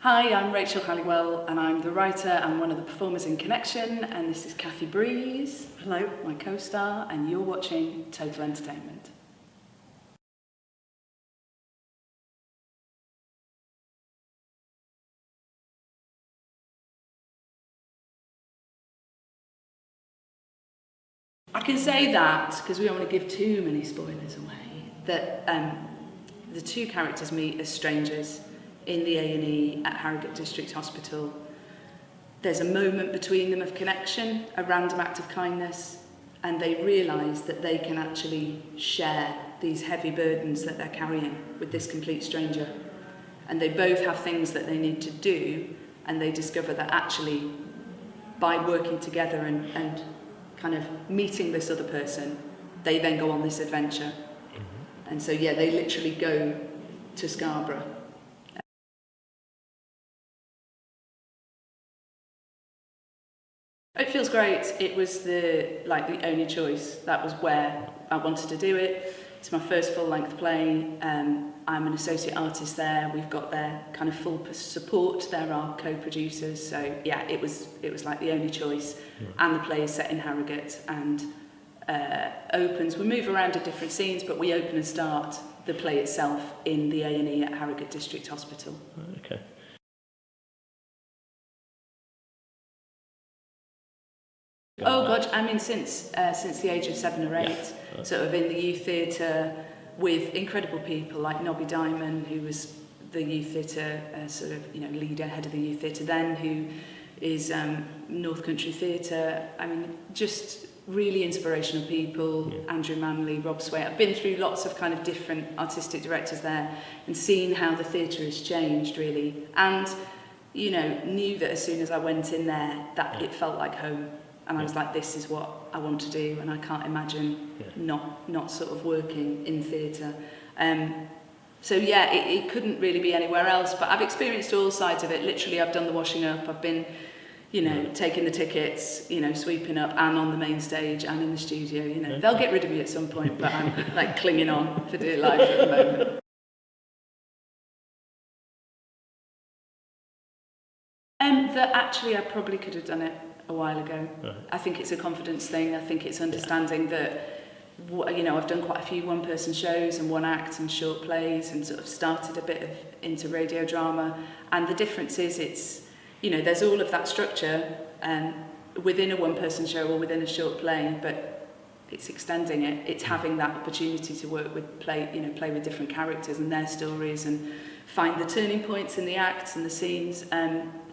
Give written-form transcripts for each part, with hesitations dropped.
Hi, I'm Rachel and I'm the writer and one of the performers in Connection, and this is Cathy Breeze. Hello. My co-star, and you're watching Total Entertainment. I can say that, because we don't want to give too many spoilers away, that the two characters meet as strangers in the A&E at Harrogate District Hospital. There's a moment between them of connection, a random act of kindness, and they realise that they can actually share these heavy burdens that they're carrying with this complete stranger. And they both have things that they need to do, and they discover that actually by working together and kind of meeting this other person, they then go on this adventure. And so yeah, they literally go to Scarborough. It feels great. It was the only choice. That was where I wanted to do it. It's my first full-length play. I'm an associate artist there. We've got their kind of full support. They're our co-producers. So yeah, it was like the only choice. Yeah. And the play is set in Harrogate and opens. We move around to different scenes, but we open and start the play itself in the A&E at Harrogate District Hospital. Okay. Oh God, I mean since the age of 7 or 8, yeah. Sort of in the youth theatre with incredible people like Nobby Diamond, who was the youth theatre leader, head of the youth theatre then, who is North Country Theatre. I mean, just really inspirational people. Yeah. Andrew Manley, Rob Sway. I've been through lots of kind of different artistic directors there and seen how the theatre has changed really, and knew that as soon as I went in there that it felt like home. And I was like, this is what I want to do, and I can't imagine not sort of working in theatre. So yeah, it couldn't really be anywhere else, but I've experienced all sides of it. Literally, I've done the washing up, I've been, taking the tickets, sweeping up, and on the main stage, and in the studio, They'll get rid of me at some point, but I'm like clinging on for dear life at the moment. That actually I probably could have done it a while ago. Right. I think it's a confidence thing. I think it's understanding that, I've done quite a few one-person shows and one act and short plays and sort of started a bit into radio drama. And the difference is it's, there's all of that structure within a one-person show or within a short play, but it's extending it. It's having that opportunity to work with play with different characters and their stories and find the turning points in the acts and the scenes.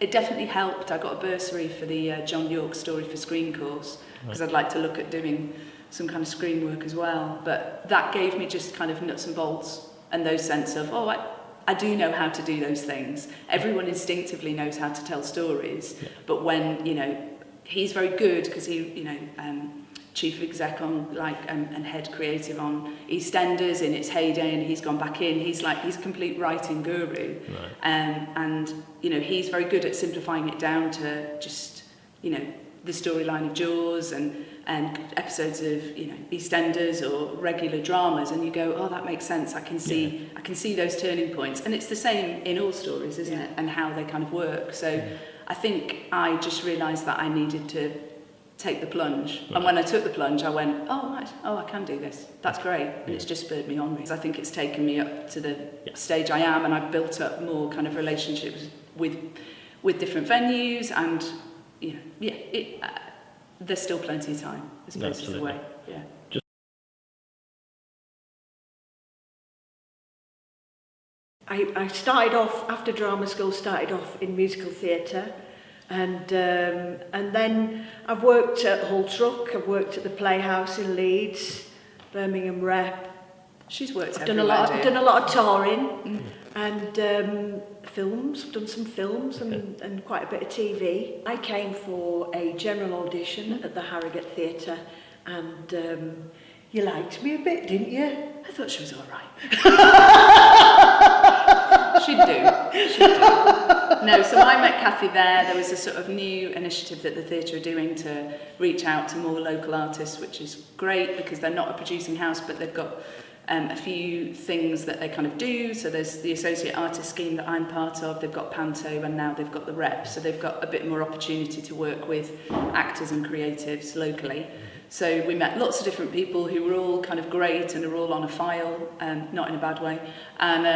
It definitely helped. I got a bursary for the John York Story for Screen course because I'd like to look at doing some kind of screen work as well. But that gave me just kind of nuts and bolts and those sense of, I do know how to do those things. Everyone instinctively knows how to tell stories. Yeah. But when, he's very good because he, chief exec on and head creative on EastEnders in its heyday, and he's gone back in. He's a complete writing guru, right. And he's very good at simplifying it down to just the storyline of Jaws and episodes of EastEnders or regular dramas, and you go, oh, that makes sense. I can see those turning points, and it's the same in all stories, isn't it? And how they kind of work. So I think I just realised that I needed to take the plunge. Right. And when I took the plunge, I went, I can do this. That's great. And it's just spurred me on. I think it's taken me up to the stage I am, and I've built up more kind of relationships with different venues, and there's still plenty of time. There's places away. Yeah. I started off, after drama school, started off in musical theatre. And then I've worked at Hull Truck, I've worked at the Playhouse in Leeds, Birmingham Rep. She's worked I've done a lot of touring and films. I've done some films and quite a bit of TV. I came for a general audition at the Harrogate Theatre, and you liked me a bit, didn't you? I thought she was all right. She'd do. No, so I met Cathy there. There was a sort of new initiative that the theatre are doing to reach out to more local artists, which is great because they're not a producing house, but they've got a few things that they kind of do. So there's the associate artist scheme that I'm part of. They've got Panto, and now they've got the Rep. So they've got a bit more opportunity to work with actors and creatives locally. So we met lots of different people who were all kind of great and are all on a file, not in a bad way. And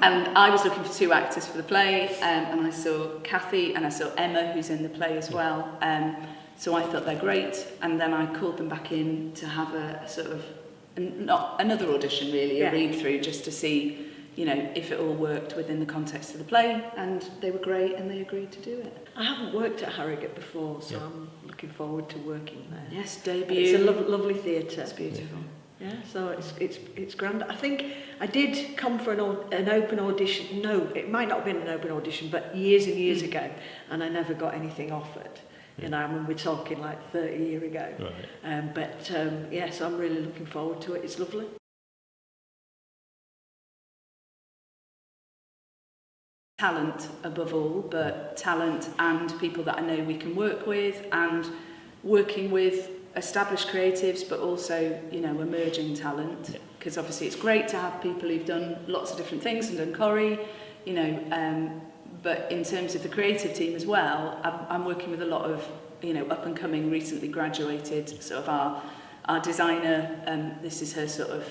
and I was looking for 2 actors for the play, and I saw Cathy and I saw Emma, who's in the play as well. So I thought they're great, and then I called them back in to have a sort of not another audition, really, a read through, just to see, you know, if it all worked within the context of the play, and they were great and they agreed to do it. I haven't worked at Harrogate before, so I'm looking forward to working there. Yes, debut. It's a lovely theatre. It's beautiful. Yeah, so it's grand. I think I did come for an open audition. No, it might not have been an open audition, but years and years ago, and I never got anything offered. You know, I mean, we're talking like 30 years ago. Right. But yes, I'm really looking forward to it. It's lovely. Talent above all, but talent and people that I know we can work with, and working with established creatives, but also, you know, emerging talent. Because obviously it's great to have people who've done lots of different things and done choreo, you know, but in terms of the creative team as well, I'm working with a lot of, you know, up and coming, recently graduated, sort of our designer. This is her sort of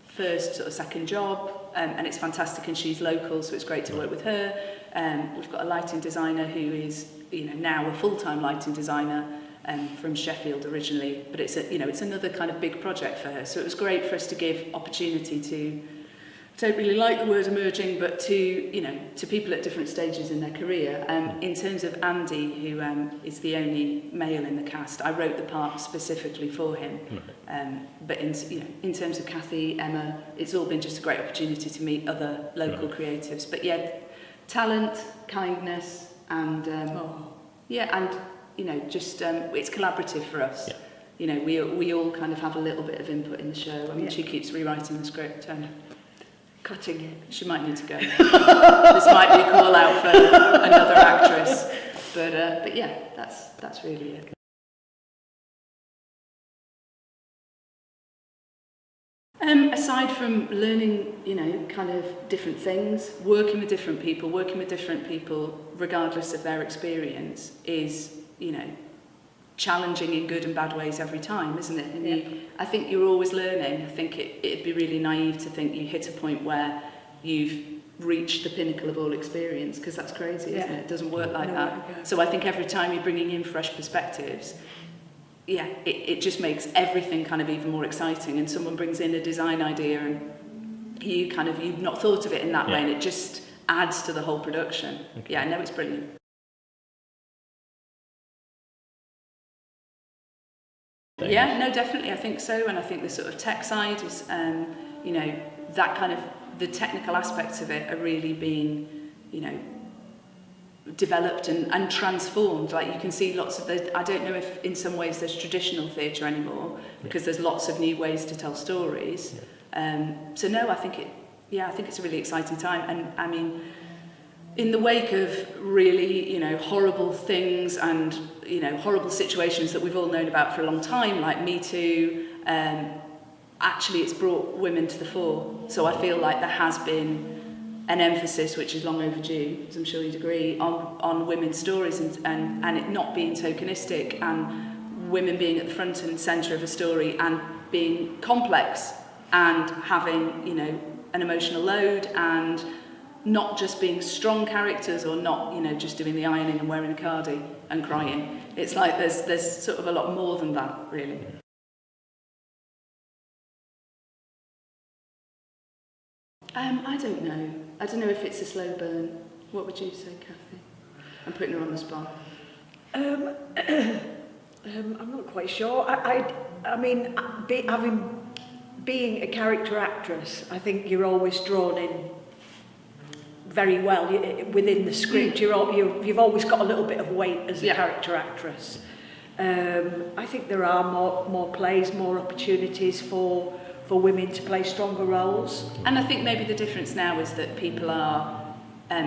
first sort of second job, and it's fantastic, and she's local, so it's great to work with her. We've got a lighting designer who is, you know, now a full-time lighting designer from Sheffield originally, but it's you know, it's another kind of big project for her. So it was great for us to give opportunity to, don't really like the word emerging, but to, you know, to people at different stages in their career. In terms of Andy, who is the only male in the cast, I wrote the part specifically for him. But in terms of Cathy, Emma, it's all been just a great opportunity to meet other local creatives. But yeah, talent, kindness, and and you know, just it's collaborative for us. You know, we all kind of have a little bit of input in the show. I mean, she keeps rewriting the script. Cutting it. She might need to go. This might be a call out for another actress, but yeah, that's really it. Aside from learning, you know, kind of different things, working with different people regardless of their experience is, you know, challenging in good and bad ways every time, isn't it? And I think you're always learning. I think it'd be really naive to think you hit a point where you've reached the pinnacle of all experience, because that's crazy, isn't it? It doesn't work like that. So I think every time you're bringing in fresh perspectives, it just makes everything kind of even more exciting. And someone brings in a design idea and you've not thought of it in that way, and it just adds to the whole production. Yeah, no, it's brilliant. Yeah, no, definitely, I think so. And I think the sort of tech side is, you know, that kind of, the technical aspects of it are really being, you know, developed and transformed. Like, you can see lots of those. I don't know if in some ways there's traditional theatre anymore, because there's lots of new ways to tell stories. So no, I think it's a really exciting time. And I mean, in the wake of really, you know, horrible things and, you know, horrible situations that we've all known about for a long time, like Me Too, actually it's brought women to the fore. So I feel like there has been an emphasis, which is long overdue, as I'm sure you'd agree, on women's stories and it not being tokenistic, and women being at the front and centre of a story and being complex and having, you know, an emotional load, and not just being strong characters, or not, you know, just doing the ironing and wearing a cardi and crying. It's like there's sort of a lot more than that, really. I don't know. I don't know if it's a slow burn. What would you say, Cathy? I'm putting her on the spot. I'm not quite sure. I mean, being a character actress, I think you're always drawn in very well within the script. You've always got a little bit of weight as a character actress. I think there are more plays, more opportunities for women to play stronger roles. And I think maybe the difference now is that people are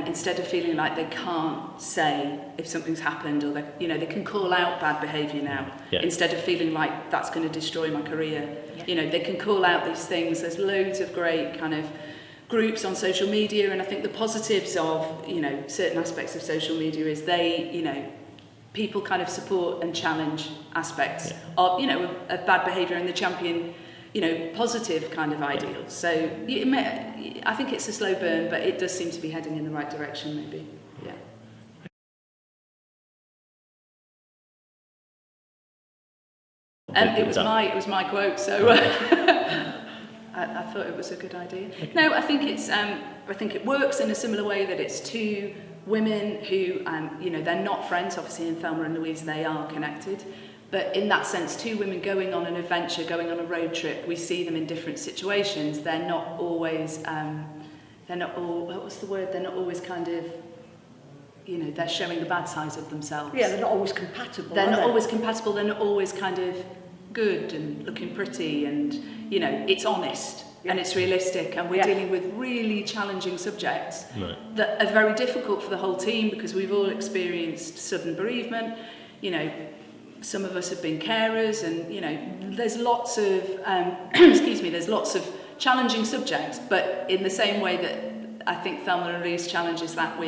instead of feeling like they can't say if something's happened, or they can call out bad behaviour now, instead of feeling like that's going to destroy my career. They can call out these things. There's loads of great kind of groups on social media, and I think the positives of certain aspects of social media is people kind of support and challenge aspects of of bad behaviour, and the champion positive kind of ideals. So I think it's a slow burn, but it does seem to be heading in the right direction, maybe. It was my quote, so I thought it was a good idea. No, I think it works in a similar way, that it's two women who they're not friends. Obviously in Thelma and Louise they are connected, but in that sense, two women going on an adventure, going on a road trip, we see them in different situations. They're not always they're not always kind of they're showing the bad sides of themselves. They're not always compatible. They're not always compatible. They're not always kind of good and looking pretty, and it's honest and it's realistic, and we're dealing with really challenging subjects that are very difficult for the whole team, because we've all experienced sudden bereavement. Some of us have been carers, and there's lots of there's lots of challenging subjects, but in the same way that I think Thelma and Louise challenges that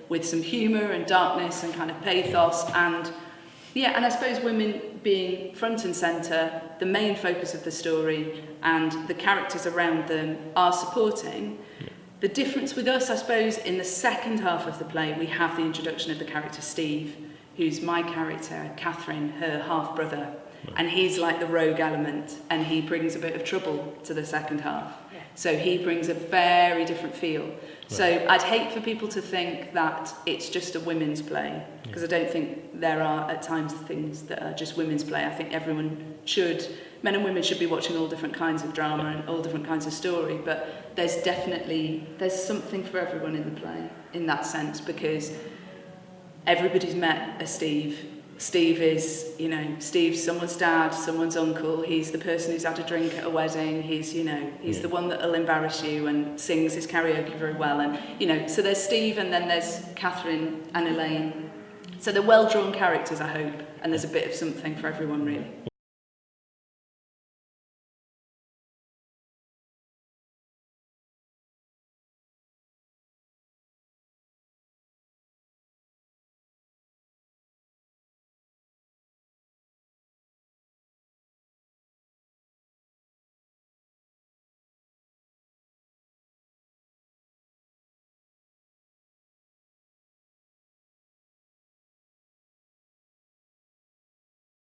with some humour and darkness and kind of pathos, and I suppose women being front and centre, the main focus of the story, and the characters around them are supporting. The difference with us, I suppose, in the second half of the play, we have the introduction of the character Steve, who's my character, Catherine, her half-brother, and he's like the rogue element, and he brings a bit of trouble to the second half. So he brings a very different feel. So I'd hate for people to think that it's just a women's play, because I don't think there are at times things that are just women's play. I think men and women should be watching all different kinds of drama and all different kinds of story, but there's something for everyone in the play in that sense, because everybody's met a Steve. Steve is, Steve's someone's dad, someone's uncle. He's the person who's had a drink at a wedding. He's the one that'll embarrass you and sings his karaoke very well. And, so there's Steve, and then there's Catherine and Elaine. So they're well-drawn characters, I hope, and there's a bit of something for everyone, really.